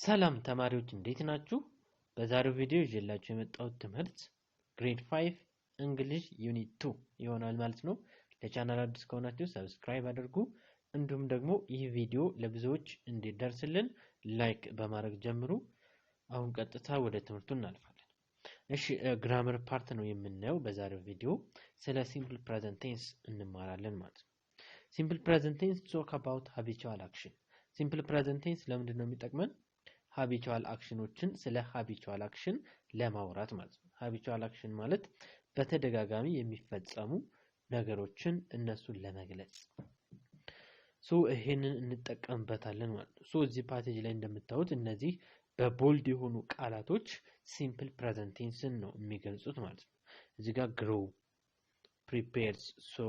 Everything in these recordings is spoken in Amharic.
ሰላም ተማሪዎች እንዴት ናችሁ? በዛሬው ቪዲዮ ይዤላችሁ የመጣሁት ትምህርት ግሬድ 5 እንግሊሽ ዩኒት 2 ይሆናል ማለት ነው። ለቻናል አዲስ ከሆናችሁ ሰብስክራይብ አድርጉ። እንዲሁም ደግሞ ይህ ቪዲዮ ለብዙዎች እንዲደርስልን ላይክ በማድረግ ጀምሩ። አሁን ቀጥታ ወደ ትምህርቱ እናልፋለን። እሺ ግራመር ፓርት ነው የምናየው በዛሬው ቪዲዮ። ስለ ሲምፕል ፕሬዘንት ቴንስ እንማራለን ማለት ነው። ሲምፕል ፕሬዘንት ቴንስ ቶክ አባውት ሃቢቹዋል አክሽን። ሲምፕል ፕሬዘንት ቴንስ ለምንድን ነው የሚጠቅመን? ሃቢቹዋል አክሽኖችን ስለ ሃቢቹዋል አክሽን ለማውራት ማለት ነው። ሃቢቹዋል አክሽን ማለት በተደጋጋሚ የሚፈጸሙ ነገሮችን እነሱን ለመግለጽ ይሄንን እንጠቀምበታለን ማለት ነው። እዚህ ፓሴጅ ላይ እንደምታዩት እነዚህ በቦልድ የሆኑ ቃላቶች ሲምፕል ፕሬዘንት ቴንስን ነው የሚገልጹት ማለት ነው። እዚህ ጋር grow, prepares, so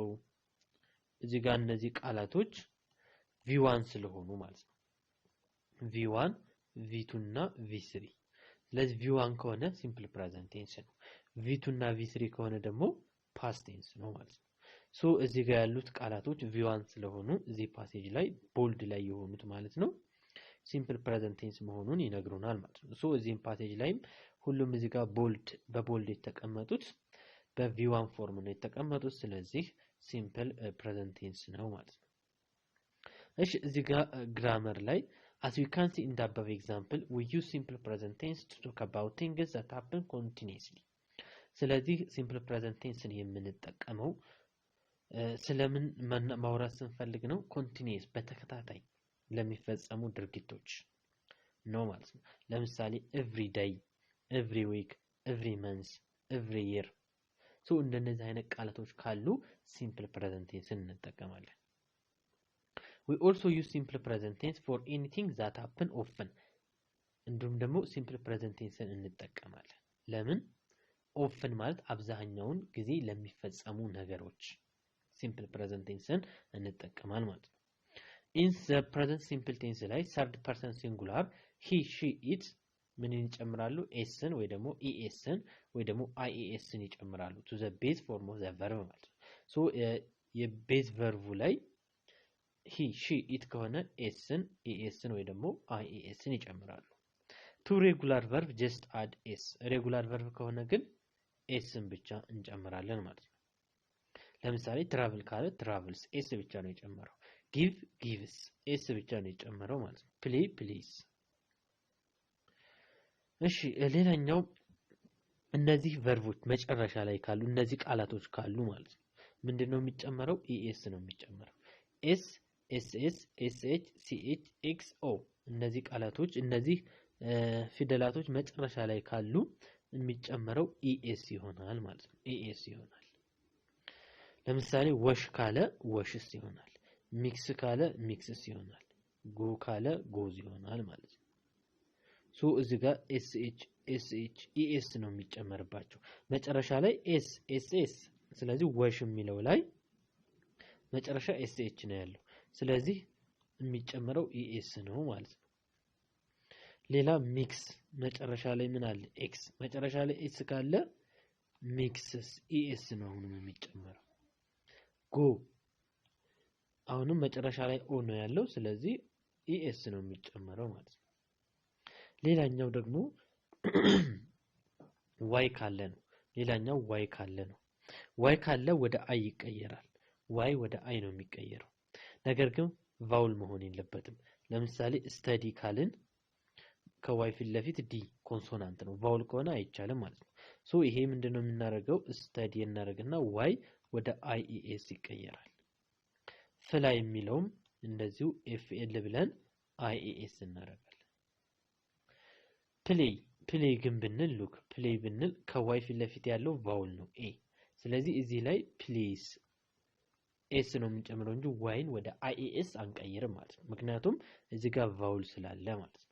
እዚህ ጋር እነዚህ ቃላቶች v1 ስለሆኑ ማለት ነው። v1 v2 እና v3 ስለዚህ v1 ከሆነ ሲምፕል ፕሬዘንት ቴንስ ነው። v2 እና v3 ከሆነ ደግሞ ፓስት ቴንስ ነው ማለት ነው። እዚህ ጋር ያሉት ቃላቶች v1 ስለሆኑ እዚህ ፓሴጅ ላይ ቦልድ ላይ የሆኑት ማለት ነው ሲምፕል ፕሬዘንት ቴንስ መሆኑን ይነግሩናል ማለት ነው። እዚህም ፓሴጅ ላይም ሁሉም እዚህ ጋር በቦልድ የተቀመጡት በv1 ፎርም ነው የተቀመጡት። ስለዚህ ሲምፕል ፕሬዘንት ቴንስ ነው ማለት ነው። እሺ እዚህ ጋር ግራመር ላይ as we can see in the above example we use simple present tense to talk about things that happen continuously. ስለዚህ simple present tense የምንጠቀመው ስለምን ማውራት ስንፈልግ ነው? continuous በተከታታይ ለሚፈጸሙ ድርጊቶች ነው ማለት ነው። ለምሳሌ every day, every week, every month, every year እንደነዚህ አይነት ቃላቶች ካሉ simple present tense እንጠቀማለን። We also use simple present tense for anything that happen often. እንዲሁም ደግሞ simple present tense እንጠቀማለን። ለምን? often ማለት አብዛኛውን ጊዜ ለሚፈጸሙ ነገሮች simple present tense እንጠቀማል ማለት ነው። In the present simple tense ላይ third person singular he, she, it ምን ይጨምራሉ? sን ወይ ደግሞ esን ወይ ደግሞ iesን ይጨምራሉ to the base form of the verb ማለት ነው። የቤዝ ቨርቡ ላይ he, she, it ከሆነ sን esን ወይ ደግሞ iesን ይጨምራሉ። to regular verb just add s. regular verb ከሆነ ግን sን ብቻ እንጨምራለን ማለት ነው። ለምሳሌ travel ካለ travels s ብቻ ነው የጨመረው። give, gives s ብቻ ነው የጨመረው ማለት ነው። play, plays። እሺ ሌላኛው እነዚህ ቨርቦች መጨረሻ ላይ ካሉ እነዚህ ቃላቶች ካሉ ማለት ነው ምንድነው የሚጨመረው? es ነው የሚጨመረው። s, ss, sh, ch, x, o እነዚህ ቃላቶች እነዚህ ፊደላቶች መጨረሻ ላይ ካሉ የሚጨመረው es ይሆናል ማለት ነው። es ይሆናል። ለምሳሌ wash ካለ washes ይሆናል። mix ካለ mixes ይሆናል። go ካለ goes ይሆናል ማለት ነው። እዚህ ጋር sh, sh, es ነው የሚጨመርባቸው መጨረሻ ላይ s, ss ስለዚህ wash የሚለው ላይ መጨረሻ sh ነው ያለው። ስለዚህ የሚጨመረው es ነው ማለት ነው። ሌላ ሚክስ መጨረሻ ላይ ምን አለ? x መጨረሻ ላይ s ካለ mixes es ነው አሁንም የሚጨመረው። go አሁንም መጨረሻ ላይ o ነው ያለው። ስለዚህ es ነው የሚጨመረው ማለት ነው። ሌላኛው ደግሞ y ካለ ነው። ሌላኛው y ካለ ነው። y ካለ ወደ i ይቀየራል። y ወደ i ነው የሚቀየረው። ነገር ግን ቫውል መሆን የለበትም። ለምሳሌ ስተዲ ካልን ከy ፊት ለፊት ዲ ኮንሶናንት ነው። ቫውል ከሆነ አይቻልም ማለት ነው። ይሄ ምንድነው የምናደርገው? ስተዲ እናደርግና y ወደ ies ይቀየራል። ፍላይ የሚለውም እንደዚሁ fl ብለን ies እናደርጋለን። ፕሌይ ግን ብንል ሉክ ፕሌይ ብንል ከy ፊት ለፊት ያለው ቫውል ነው a። ስለዚህ እዚህ ላይ ፕሌስ s ነው የምንጨምረው እንጂ yን ወደ ies አንቀይርም ማለት ነው። ምክንያቱም እዚህ ጋር ቫውል ስላለ ማለት ነው።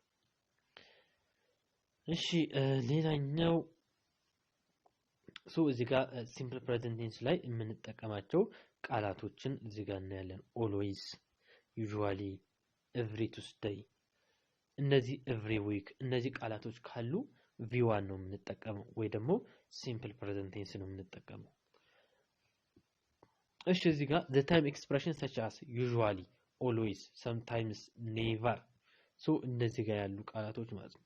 እሺ ሌላኛው እዚህ ጋር ሲምፕል ፕሬዘንት ቴንስ ላይ የምንጠቀማቸው ቃላቶችን እዚህ ጋር እናያለን። always, usually, every Tuesday እነዚህ every week እነዚህ ቃላቶች ካሉ v1 ነው የምንጠቀመው ወይ ደግሞ ሲምፕል ፕሬዘንት ቴንስ ነው የምንጠቀመው። እሺ እዚህ ጋር the time expression such as usually, always, sometimes, never ሶ እነዚህ ጋር ያሉ ቃላቶች ማለት ነው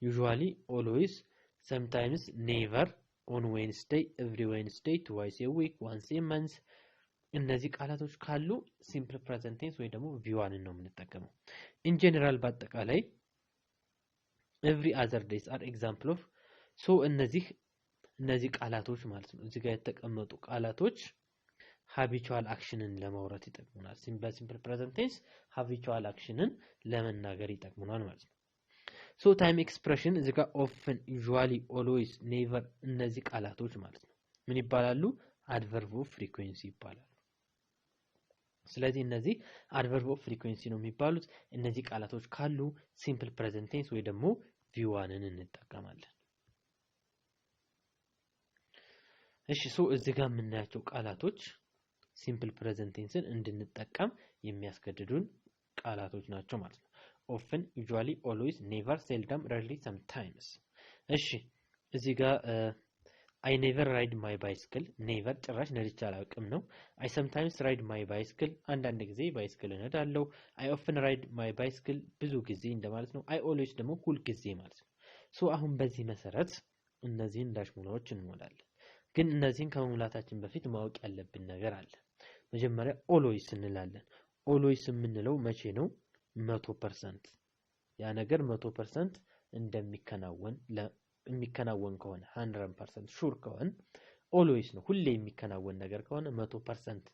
usually always sometimes never on Wednesday every Wednesday twice a week once a month እነዚህ ቃላቶች ካሉ simple present tense ወይ ደግሞ v1 ነው የምንጠቀመው in general በአጠቃላይ every other days are example of so እነዚህ ቃላቶች ማለት ነው እዚህ ጋር የተቀመጡ ቃላቶች habitual actionን ለማውራት ይጠቅሙናል simple present tense habitual actionን ለመናገር ይጠቅሙናል ማለት ነው so time expression እዚህ ጋር often usually always never እነዚህ ቃላቶች ማለት ነው ምን ይባላሉ adverb of frequency ይባላሉ ስለዚህ እነዚህ adverb of frequency ነው የሚባሉት እነዚህ ቃላቶች ካሉ simple present tense ወይ ደግሞ v1ን እንጠቀማለን እሺ so እዚህ ጋር የምናያቸው ቃላቶች simple present tenseን እንድንጠቀም የሚያስገድዱን ቃላቶች ናቸው ማለት ነው often usually always never seldom rarely sometimes እሺ እዚህ ጋር I never ride my bicycle never ጭራሽ ነድቼ አላውቅም ነው I sometimes ride my bicycle አንዳንድ ጊዜ ባይስክል እነዳለሁ I often ride my bicycle ብዙ ጊዜ እንደማለት ነው I always ደግሞ ሁል ጊዜ ማለት ነው ሶ አሁን በዚህ መሰረት እነዚህን ዳሽ ሙላዎች እንሞላለን ግን እነዚህን ከመሙላታችን በፊት ማወቅ ያለብን ነገር አለ መጀመሪያ always እንላለን always የምንለው መቼ ነው 100% ያ ነገር 100% እንደሚከናወን ከሆነ 100% ሹር ከሆነ always ነው ሁሌ የሚከናወን ነገር ከሆነ 100%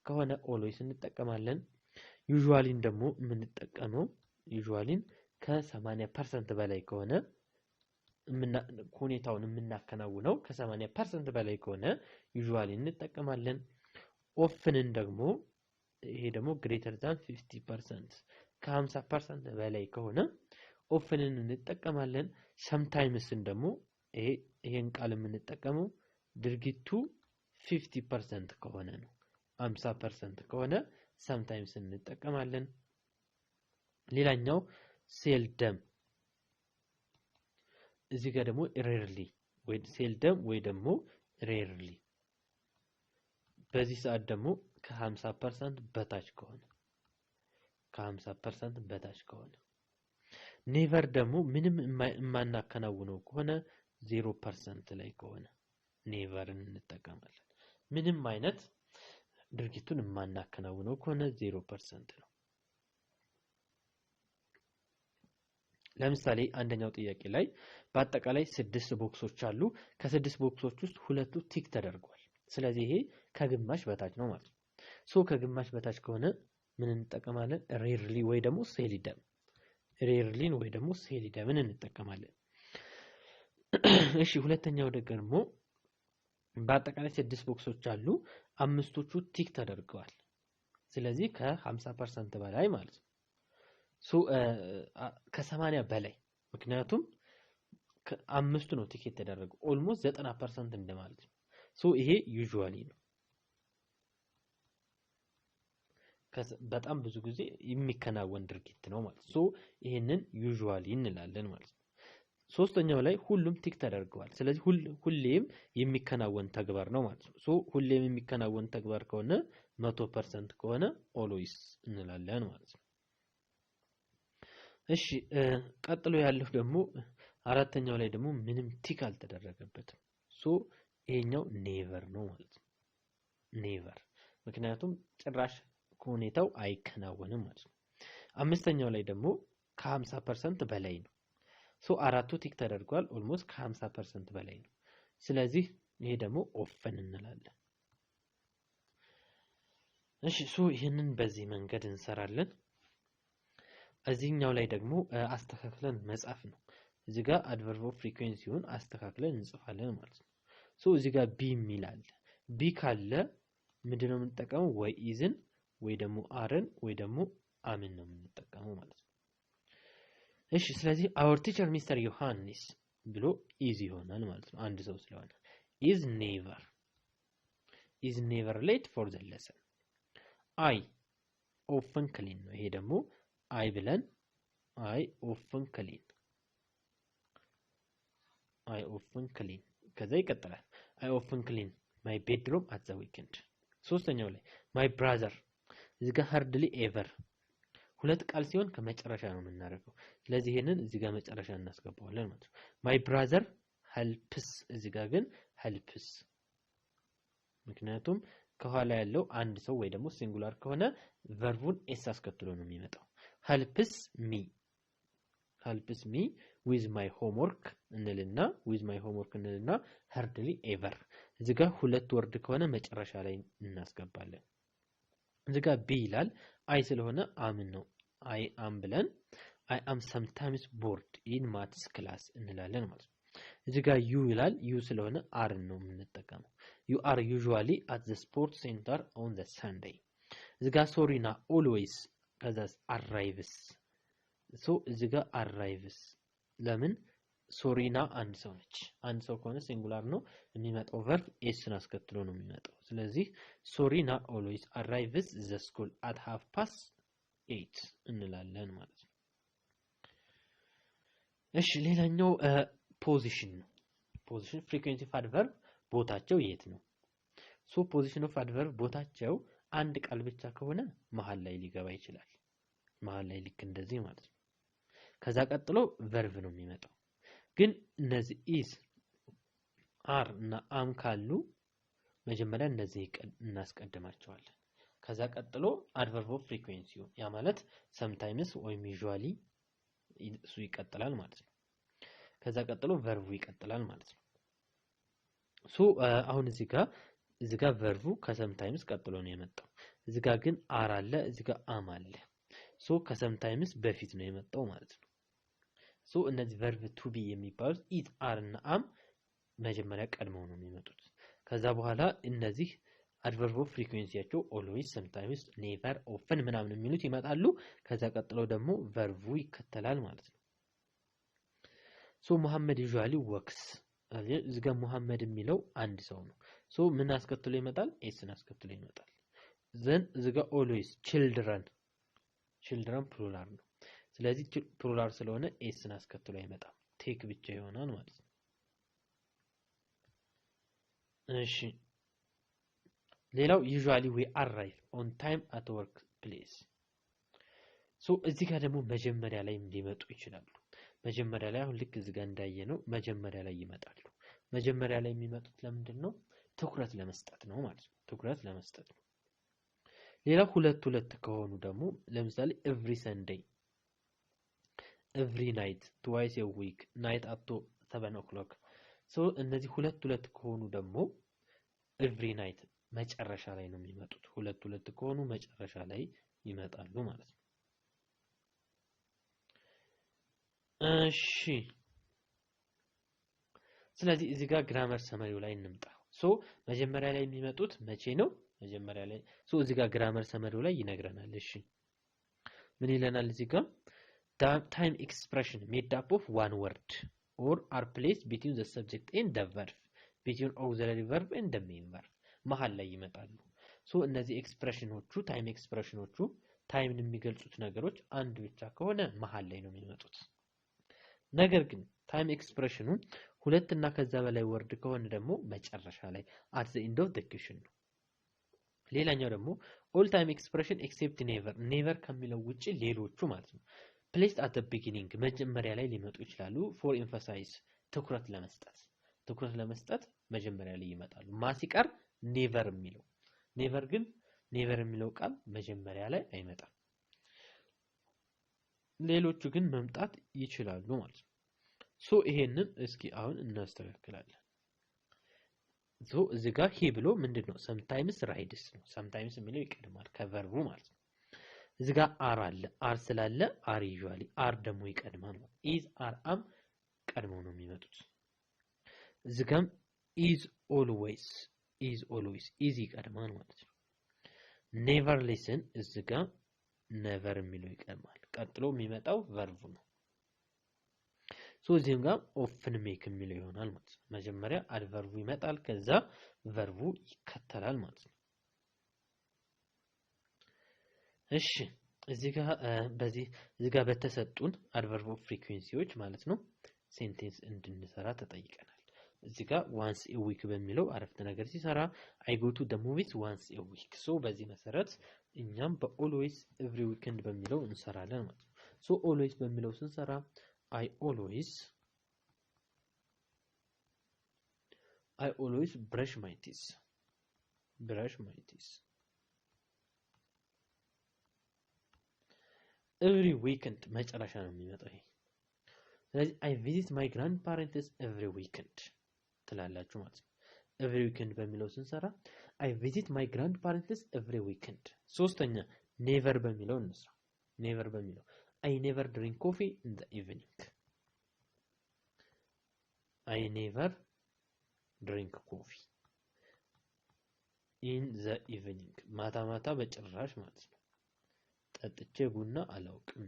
ከሆነ always እንጠቀማለን usually ደግሞ የምንጠቀመው usually ከ80% በላይ ከሆነ ሁኔታውን የምናከናውነው ከ80% በላይ ከሆነ usually እንጠቀማለን often ደግሞ ይሄ ደግሞ greater than 50% ከ50% በላይ ከሆነ often እንጠቀማለን sometimes ደግሞ ይሄን ቃል የምንጠቀመው ድርጊቱ 50% ከሆነ ነው 50% ከሆነ sometimes እንጠቀማለን ሌላኛው seldom እዚህ ጋር ደግሞ rarely ወይ seldom ወይ ደግሞ rarely በዚህ ሰዓት ደግሞ ከ50% በታች ከሆነ never ደግሞ ምንም የማናከናውነው ከሆነ 0% ላይ ከሆነ never እንጠቀማለን ምንም አይነት ድርጊቱን የማናከናውነው ከሆነ 0% ነው ለምሳሌ አንደኛው ጥያቄ ላይ በአጠቃላይ 6 ቦክሶች አሉ ከ6 ቦክሶች ውስጥ ሁለቱ ቲክ ተደርጓል ስለዚህ ይሄ ከግማሽ በታች ነው ማለት ነው ሶ ከግማሽ በታች ከሆነ ምን እንጠቀማለን rarely ወይ ደግሞ seldom rarely ወይ ደግሞ seldom እንጠቀማለን እሺ ሁለተኛው ደግሞ በአጠቃላይ 6 ቦክሶች አሉ አምስቶቹ ቲክ ተደርገዋል ስለዚህ ከ50% በላይ ማለት ነው ሶ ከ80 በላይ ምክንያቱም አምስቱ ነው ቲክ የተደረገው almost 90% እንደማለት ነው ሶ ይሄ usually ነው በጣም ብዙ ጊዜ የሚከናወን ድርጊት ነው ማለት ሶ ይሄንን usually እንላለን ማለት ነው ሶስተኛው ላይ ሁሉም ቲክ ተደርገዋል ስለዚህ ሁሌም የሚከናወን ተግባር ነው ማለት ነው ሶ ሁሌም የሚከናወን ተግባር ከሆነ 100% ከሆነ always እንላለን ማለት ነው እሺ ቀጥሎ ያለው ደግሞ አራተኛው ላይ ደግሞ ምንም ቲክ አልተደረገበትም ሶ ይሄኛው never ነው ማለት ነው never ምክንያቱም ጭራሽ ሁኔታው አይከናወንም ማለት ነው አምስተኛው ላይ ደግሞ ከ50% በላይ ነው ሶ አራቱ ቲክ ተደርጓል almost ከ50% በላይ ነው ስለዚህ ይሄ ደግሞ often እንላለን እሺ ሶ ይሄንን በዚህ መንገድ እንሰራለን እዚህኛው ላይ ደግሞ አስተካክለን መጻፍ ነው እዚህ ጋር adverb of frequency-ውን አስተካክለን እንጽፋለን ማለት ነው ሶ እዚህ ጋር be የሚላል be ካለ ምንድነው የምንጠቀመው ወይ isን ወይ ደግሞ areን ወይ ደግሞ አምን ነው የምንጠቀመው ማለት ነው እሺ ስለዚህ our teacher Mr. Yohannes ብሎ is ይሆናል ማለት ነው አንድ ሰው ስለሆነ is never late for the lesson I often clean ነው ይሄ ደግሞ I ብለን I often clean ከዛ ይቀጥላል I often clean my bedroom at the weekend ሶስተኛው ላይ my brother እዚህ ጋር hardly ever ሁለት ቃል ሲሆን ከመጨረሻ ነው የምናደርገው ስለዚህ ይሄንን እዚህ ጋር መጨረሻ እናስገባዋለን ማለት ነው my brother helps እዚህ ጋር ግን helps ምክንያቱም ከኋላ ያለው አንድ ሰው ወይ ደግሞ ሲንጉላር ከሆነ ቨርቡን ኤስ አስከትሎ ነው የሚመጣው helps me with my homework እንልና with my homework እንልና hardly ever እዚህ ጋር ሁለት ወርድ ከሆነ መጨረሻ ላይ እናስገባለን እዚህ ጋር ቢ ይላል አይ ስለሆነ am ነው I am ብለን I am sometimes bored in maths class እንላለን ማለት ነው እዚህ ጋር you ይላል you ስለሆነ are ነው የምንጠቀመው you are usually at the sports center on the Sunday እዚህ ጋር sorry ና always ከዛ arrives so እዚህ ጋር arrives ለምን sorry ና አንድ ሰው ነች አንድ ሰው ከሆነ ሲንጉላር ነው የሚመጣው verb s ን አስከትሎ ነው የሚመጣው ስለዚህ sorry ና always arrives the school at 8:30 እንላለን ማለት ነው እሺ ሌላኛው ፖዚሽን ነው ፖዚሽን ፍሪኩዌንሲ ኦፍ አድቨርብ ቦታቸው የት ነው ሶ ፖዚሽን ኦፍ አድቨርብ ቦታቸው አንድ ቃል ብቻ ከሆነ መሃል ላይ ሊገባ ይችላል መሃል ላይ ልክ እንደዚህ ማለት ነው ከዛ ቀጥሎ verb ነው የሚመጣው ግን እነዚህ is are እና am ካሉ መጀመሪያ እነዚህ እናስቀድማቸዋለን ከዛ ቀጥሎ adverb of frequency ያ ማለት sometimes ወይም usually እሱ ይቀጥላል ማለት ነው ከዛ ቀጥሎ verb ይቀጥላል ማለት ነው ሶ አሁን እዚህ ጋር verb ከሰምታይምስ ቀጥሎ ነው የመጣው እዚህ ጋር ግን are አለ እዚህ ጋር am አለ ሶ ከሰምታይምስ በፊት ነው የመጣው ማለት ነው ሶ እነዚህ verb to be የሚባሉት it are እና am መጀመሪያ ቀድመው ነው የሚመጡት ከዛ በኋላ እነዚህ adverb of frequencyያቸው always sometimes never often ምናምን የሚሉት ይመጣሉ ከዛ ቀጥሎ ደግሞ verb ይከተላል ማለት ነው ሶ መሐመድ usually works እዚህ ጋር መሐመድ የሚለው አንድ ሰው ነው ሶ ምን አስከትሎ ይመጣል s ን አስከትሎ ይመጣል then እዚህ ጋር always children plural ነው ስለዚህ plural ስለሆነ s ን አስከትሎ አይመጣም take ብቻ ይሆናል ማለት ነው እሺ ሌላው usually we arrive on time at work place ሶ እዚህ ጋር ደግሞ መጀመሪያ ላይ ሊመጡ ይችላሉ መጀመሪያ ላይ አሁን ልክ እዚህ ጋር እንዳየነው መጀመሪያ ላይ ይመጣሉ መጀመሪያ ላይ የሚመጡት ለምንድን ነው ትኩረት ለመስጠት ነው ማለት ነው ትኩረት ለመስጠት ነው ሌላው ሁለት ከሆኑ ደግሞ ለምሳሌ every Sunday every night twice a week night at 7 o'clock ሶ እነዚህ ሁለት ከሆኑ ደግሞ every night መጨረሻ ላይ ነው የሚመጡት ሁለት ከሆኑ መጨረሻ ላይ ይመጣሉ ማለት ነው እሺ ስለዚህ እዚህ ጋር ግራመር ሰመሪው ላይ እንምጣ ሶ መጀመሪያ ላይ የሚመጡት መቼ ነው መጀመሪያ ላይ ሶ እዚህ ጋር ግራመር ሰመሪው ላይ ይነግረናል እሺ ምን ይለናል እዚህ ጋር time expression made up of one word or are placed between the subject and the verb between auxiliary verb and the main verb መሃል ላይ ይመጣሉ ሶ እነዚህ ኤክስፕሬሽኖቹ ታይም ኤክስፕሬሽኖቹ ታይምን የሚገልጹት ነገሮች አንድ ብቻ ከሆነ መሃል ላይ ነው የሚመጡት ነገር ግን ታይም ኤክስፕሬሽኑ ሁለት እና ከዛ በላይ ወርድ ከሆነ ደግሞ መጨረሻ ላይ at the end of the question ነው ሌላኛው ደግሞ all time expression except never ከሚለው ውጪ ሌሎቹ ማለት ነው placed at the beginning መጀመሪያ ላይ ሊመጡ ይችላሉ for emphasize ትኩረት ለመስጠት መጀመሪያ ላይ ይመጣሉ ማሲቀር never የሚለው ቃል መጀመሪያ ላይ አይመጣም ሌሎቹ ግን መምጣት ይችላሉ ማለት ነው ሶ ይሄንን እስኪ አሁን እናስተካክላለን ሶ እዚህ ጋር ሂ ብሎ ምንድነው sometimes rides ነው sometimes የሚለው ይቀድማል ከቨርቡ ማለት ነው እዚህ ጋር are አለ are ስላለ are usually are ደግሞ ይቀድማል is are am ቀድመው ነው የሚመጡት እዚህ ጋር is always is ይቀድማል ማለት ነው never listen እዚህ ጋር never የሚለው ይቀድማል ቀጥሎ የሚመጣው verb ነው ሶ እዚህም ጋር often make የሚለው ይሆናል ማለት ነው መጀመሪያ adverb ይመጣል ከዛ verb ይከተላል ማለት ነው እሺ እዚህ ጋር በተሰጡን adverb of frequencyዎች ማለት ነው ሴንቴንስ እንድንሰራ ተጠይቀናል እዚህ ጋር once a week በሚለው አረፍተ ነገር ሲሰራ I go to the movies once a week ሶ በዚህ መሰረት እኛም በኦልዌይስ ኤቭሪ ዊኬንድ በሚለው እንሰራለን ማለት ነው። ሶ ኦልዌይስ በሚለው ስንሰራ I always brush my teeth. Every weekend መጨረሻ ነው የሚመጣው ይሄ። ስለዚህ I visit my grandparents every weekend ትላላችሁ ማለት ነው። every weekend በሚለው ስንሰራ I visit my grandparents every weekend። ሶስተኛ never በሚለው እንስራ። never በሚለው I never drink coffee in the evening. I never drink coffee in the evening. ማታ በጭራሽ ማለት ነው። ጠጥቼ ቡና አላውቅም።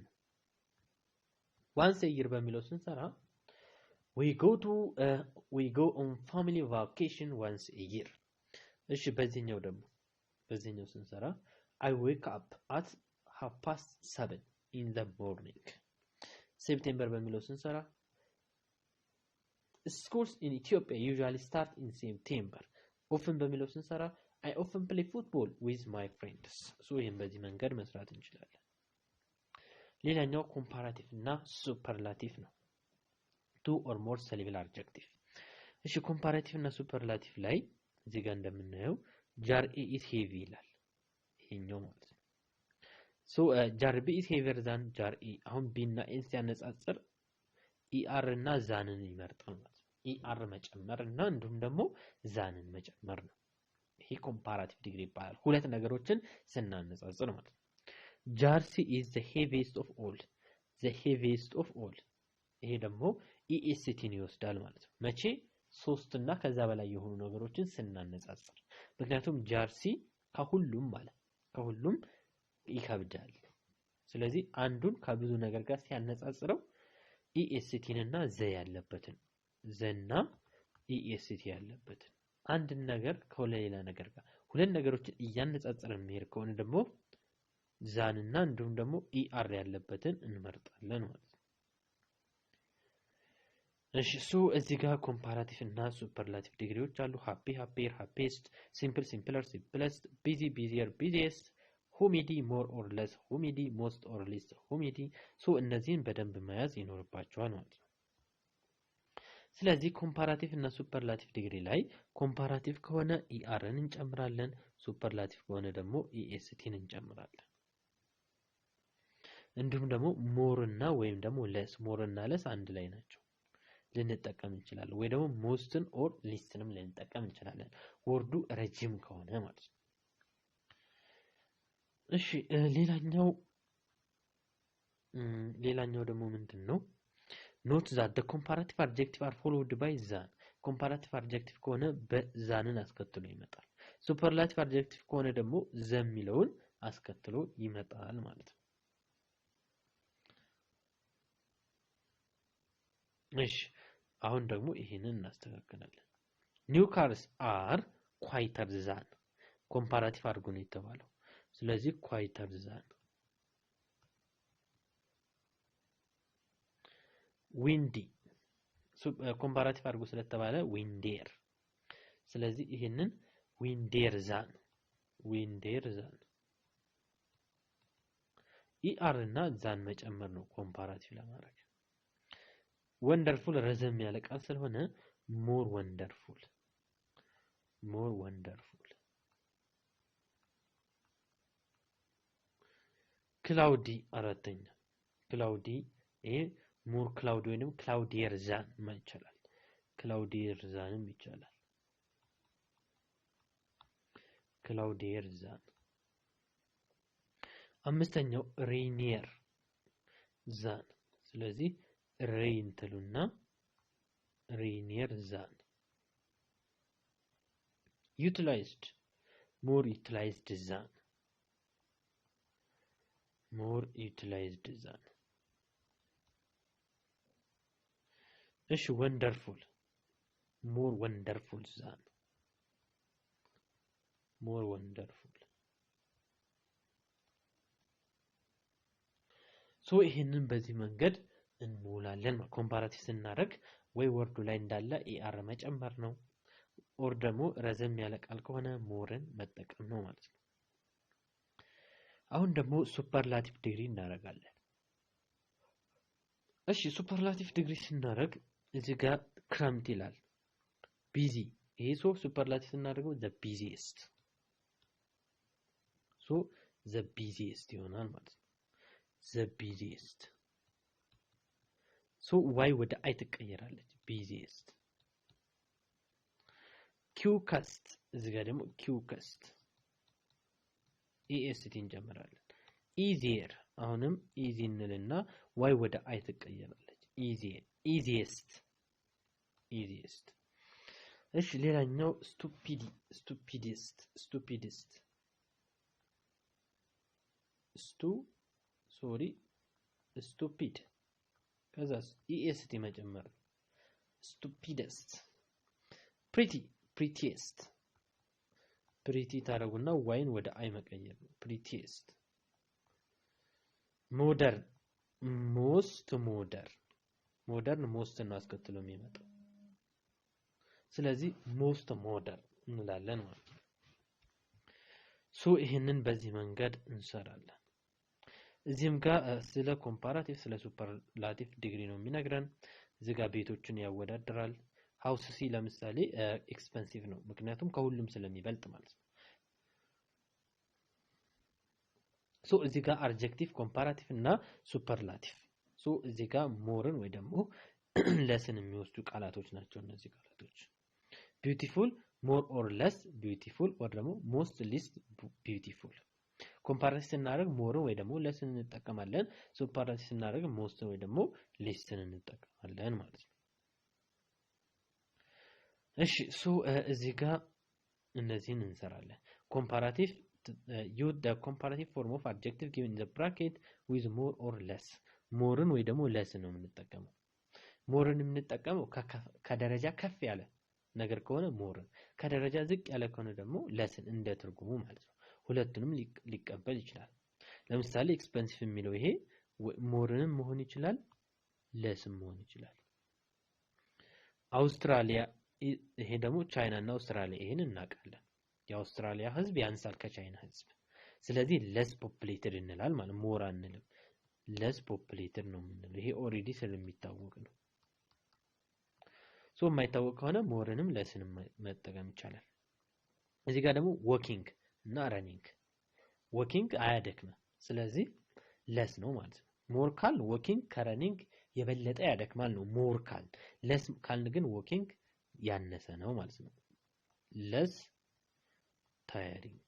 once a year በሚለው ስንሰራ we go on family vacation once a year. እሺ በዚህኛው ስንሰራ I wake up at 7:30 in the morning. September በሚለው ስንሰራ schools in Ethiopia usually start in September. often በሚለው ስንሰራ I often play football with my friends. ይሄን በዚህ መንገድ መስራት እንችላለን። ሌላኛው ኮምፓራቲቭ እና ሱፐርላቲቭ ነው። two or more syllable adjective። እሺ ኮምፓራቲቭ እና ሱፐርላቲቭ ላይ እዚህ ጋር እንደምናየው jar is heavy ይላል ይሄኛው ማለት ነው። jar b is heavier than jar e። አሁን b እና n ሲያነጻጽር er እና ዛንን ይመርጣል ማለት ነው። er መጨመር እና እንዲሁም ደግሞ ዛንን መጨመር ነው። ይሄ ኮምፓራቲቭ ዲግሪ ይባላል። ሁለት ነገሮችን ስናነጻጽር ማለት ነው። jar c is the heaviest of all። ይሄ ደግሞ est ን ይወስዳል ማለት ነው። መቼ 3 እና ከዛ በላይ የሆኑ ነገሮችን ስናነጻጽር። ምክንያቱም jar c ከሁሉም ይከብዳል። ስለዚህ አንዱን ከብዙ ነገር ጋር ሲያነጻጽረው est እና ዘና est ያለበትን አንድ ነገር ከሌላ ነገር ጋር ሁለት ነገሮችን እያነጻጸርን መሄድ ከሆነ ደግሞ ዛንና እንዲሁም ደግሞ er ያለበትን እንመርጣለን ማለት ነው። እሺ እዚህ ጋር ኮምፓራቲቭ እና ሱፐርላቲቭ ዲግሪዎች አሉ። ሃፒ happier happiest simple simpler simplest busy busier busiest humidity more or less humidity most or least humidity እነዚህን በደንብ መያዝ ይኖርባቸዋል ማለት ነው። ስለዚህ ኮምፓራቲቭ እና ሱፐርላቲቭ ዲግሪ ላይ ኮምፓራቲቭ ከሆነ erን እንጨምራለን፣ ሱፐርላቲቭ ከሆነ ደግሞ estን እንጨምራለን። እንዲሁም ደግሞ more እና ወይም ደግሞ less more እና less አንድ ላይ ናቸው ልንጠቀም እንችላለን። ወይ ደግሞ mostን or leastንም ልንጠቀም እንችላለን ወርዱ ረጅም ከሆነ ማለት ነው። እሺ ሌላኛው ደግሞ ምንድነው? note that the comparative adjective are followed by than። comparative adjective ከሆነ በዛንን አስከትሎ ይመጣል። superlative adjective ከሆነ ደግሞ ዘሚለውን አስከትሎ ይመጣል ማለት ነው። እሺ አሁን ደግሞ ይሄንን እናስተካክላለን። new cars are quieter than comparative አድርጎ ነው የተባለው። ስለዚህ quieter than windy ኮምፓራቲቭ አድርጎ ስለተባለ windier። ስለዚህ ይሄንን windier than er እና ዛን መጨመር ነው ኮምፓራቲቭ ለማድረግ። ወንደርፉል ረዘም ያለ ቃል ስለሆነ more wonderful። cloudy አራተኛ cloudy ይሄ more cloudy ወይንም cloudier than ይቻላል። cloudier thanም ይቻላል። cloudier than አምስተኛው rainier than። ስለዚህ rain ትሉና rainier than utilized more utilized than እሺ wonderful more wonderful than ይሄንን በዚህ መንገድ እንሞላለን። ኮምፓራቲቭ ስናደርግ ወይ ወርዱ ላይ እንዳለ er መጨመር ነው ኦር ደግሞ ረዘም ያለ ቃል ከሆነ ሞርን መጠቀም ነው ማለት ነው። አሁን ደግሞ ሱፐርላቲቭ ዲግሪ እናደርጋለን። እሺ ሱፐርላቲቭ ዲግሪ ስናደርግ እዚህ ጋር ክረምት ይላል ቢዚ ይሄ ሱፐርላቲቭ ስናደርገው the busiest the busiest ይሆናል ማለት ነው። the busiest y ወደ አይ ትቀየራለች busiest quickest እዚህ ጋር ደግሞ quickest est እንጀምራለን easier አሁንም easy እንልና y ወደ አይ ትቀየራለች easiest እሺ ሌላኛው stupidest stupid ከዛስ est መጨመር stupidest prettiest pretty ታረጉና ዋይን ወደ አይ መቀየር prettiest modern most ነው አስከትሎ የሚመጣው ስለዚህ most modern እንላለን ማለት ነው። ይሄንን በዚህ መንገድ እንሰራለን። እዚህም ጋር ስለ ኮምፓራቲቭ ስለ ሱፐርላቲቭ ዲግሪ ነው የሚነግረን። እዚህ ጋር ቤቶችን ያወዳድራል። ሃውስ ሲ ለምሳሌ ኤክስፔንሲቭ ነው ምክንያቱም ከሁሉም ስለሚበልጥ ማለት ነው። እዚህ ጋር አድጀክቲቭ ኮምፓራቲቭ እና ሱፐርላቲቭ እዚህ ጋር ሞርን ወይ ደግሞ ለስን የሚወስዱ ቃላቶች ናቸው እነዚህ ቃላቶች። ቢዩቲፉል ሞር ኦር ለስ ቢዩቲፉል ኦር ደግሞ ሞስት ሊስት ቢዩቲፉል። ኮምፓራቲቭ ስናደርግ ሞርን ወይ ደግሞ ለስን እንጠቀማለን። ሱፐርላቲቭ ስናደርግ ሞስት ወይ ደግሞ ሊስትን እንጠቀማለን ማለት ነው። እሺ እዚህ ጋር እነዚህን እንሰራለን። ኮምፓራቲቭ use the comparative form of adjective given in the bracket with more or less moreን ወይ ደግሞ less ነው የምንጠቀመው። moreን የምንጠቀመው ከደረጃ ከፍ ያለ ነገር ከሆነ moreን ከደረጃ ዝቅ ያለ ከሆነ ደግሞ lessን እንደ ትርጉሙ ማለት ነው። ሁለቱንም ሊቀበል ይችላል። ለምሳሌ expensive የሚለው ይሄ moreንም መሆን ይችላል lessም መሆን ይችላል። አውስትራሊያ ይሄ ደግሞ ቻይና እና አውስትራሊያ ይሄን እናውቃለን። የአውስትራሊያ ህዝብ ያንሳል ከቻይና ህዝብ ስለዚህ less populated እንላል ማለት ሞር አንልም less populated ነው የምንለው ይሄ ኦሬዲ ስለሚታወቅ ነው። የማይታወቅ ከሆነ ሞርንም lessንም መጠቀም ይቻላል። እዚህ ጋር ደግሞ walking እና running walking አያደክምም ስለዚህ less ነው ማለት ነው። ሞር ካል walking ከረኒንግ የበለጠ ያደክማል ነው ሞር ካል less ካልን ግን walking ያነሰ ነው ማለት ነው። less tiring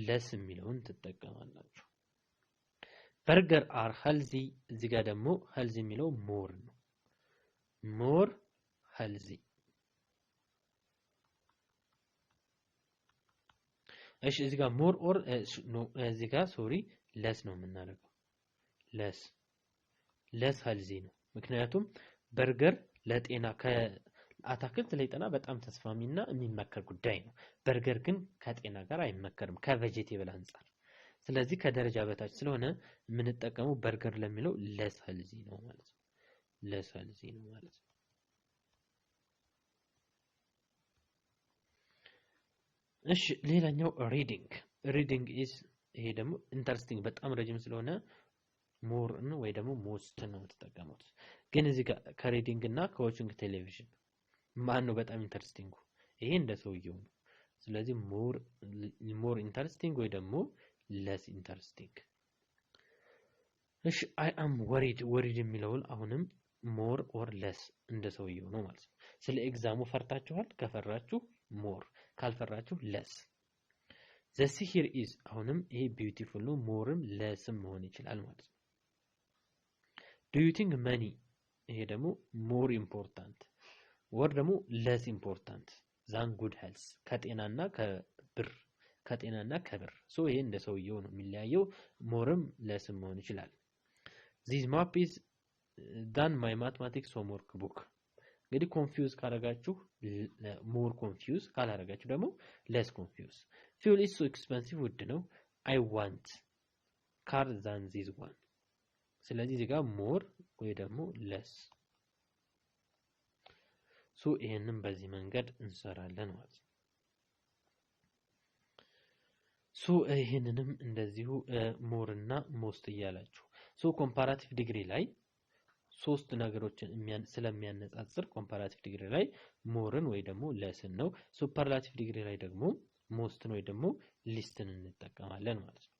less የሚለውን ትጠቀማላችሁ። burger are healthy እዚህ ጋር ደግሞ healthy የሚለው more ነው more healthy እሺ እዚህ ጋር more or እዚህ ጋር less ነው የምናደርገው less healthy ነው ምክንያቱም burger ለጤና አታክልት ለጤና በጣም ተስማሚና የሚመከር ጉዳይ ነው። በርገር ግን ከጤና ጋር አይመከርም ከቬጂቴብል አንፃር። ስለዚህ ከደረጃ በታች ስለሆነ የምንጠቀመው በርገር ለሚለው less healthy ነው ማለት ነው። እሺ ሌላኛው reading is ይሄ ደግሞ ኢንተረስቲንግ በጣም ረጅም ስለሆነ more ወይ ደግሞ most ነው ተጠቀሙት። ግን እዚህ ጋር ከሪዲንግ እና ከዋቺንግ ቴሌቪዥን ማን ነው በጣም ኢንተረስቲንግ? ይሄ እንደ ሰውየው ነው። ስለዚህ more interesting ወይ ደግሞ less interesting። እሺ I am worried የሚለውን አሁንም more or less እንደ ሰውየው ነው ማለት ነው። ስለ ኤግዛሙ ፈርታችኋል? ከፈራችሁ more ካልፈራችሁ less። the sea here is አሁንም ይሄ beautiful ነው moreም lessም መሆን ይችላል ማለት ነው። do you think money ይሄ ደግሞ more important ወር ደግሞ less important than good health ከጤናና ከብር ይሄ እንደ ሰውየው ነው የሚለያየው moreም lessም መሆን ይችላል። this map is than my mathematics homework book እንግዲህ confuse ካረጋችሁ more confuse ካላረጋችሁ ደግሞ less confuse። fuel is so expensive ውድ ነው I want car than this one ስለዚህ እዚህ ጋር more ወይ ደግሞ less ይሄንን በዚህ መንገድ እንሰራለን ማለት ነው። ሶ ይሄንንም እንደዚሁ ሞር እና ሞስት እያላችሁ ሶ ኮምፓራቲቭ ዲግሪ ላይ ሶስት ነገሮችን ስለሚያነጻጽር ኮምፓራቲቭ ዲግሪ ላይ ሞርን ወይ ደግሞ ለስን ነው ሱፐርላቲቭ ዲግሪ ላይ ደግሞ ሞስትን ወይ ደግሞ ሊስትን እንጠቀማለን ማለት ነው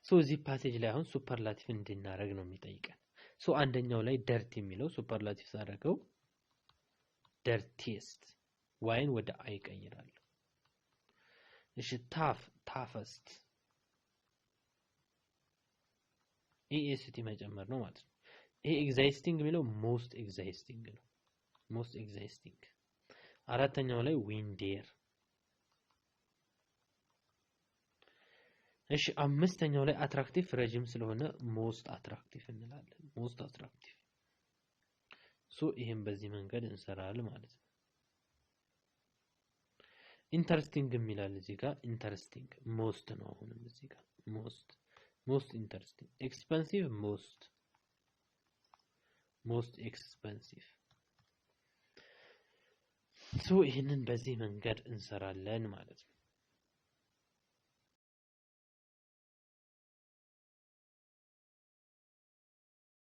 ሶ እዚህ ፓሴጅ ላይ አሁን ሱፐርላቲቭ እንድናረግ ነው የሚጠይቀን ሶ አንደኛው ላይ ደርት የሚለው ሱፐርላቲቭ ሳደርገው dirtiest ዋይን ወደ አይ ቀይራለሁ እሺ toughest ኤስቲ መጨመር ነው ማለት ነው ይሄ ኤግዛይስቲንግ የሚለው ሞስት ኤግዛይስቲንግ ነው ሞስት ኤግዛይስቲንግ አራተኛው ላይ ዊንዲየር እሺ አምስተኛው ላይ አትራክቲቭ ረጅም ስለሆነ ሞስት አትራክቲቭ እንላለን ሞስት አትራክቲቭ ሶ ይሄን በዚህ መንገድ እንሰራለን ማለት ነው ኢንተረስቲንግ የሚላል እዚህ ጋር ኢንተረስቲንግ ሞስት ነው አሁንም እዚህ ጋር ሞስት ኢንተረስቲንግ ኤክስፔንሲቭ ሞስት ኤክስፔንሲቭ ሶ ይሄንን በዚህ መንገድ እንሰራለን ማለት ነው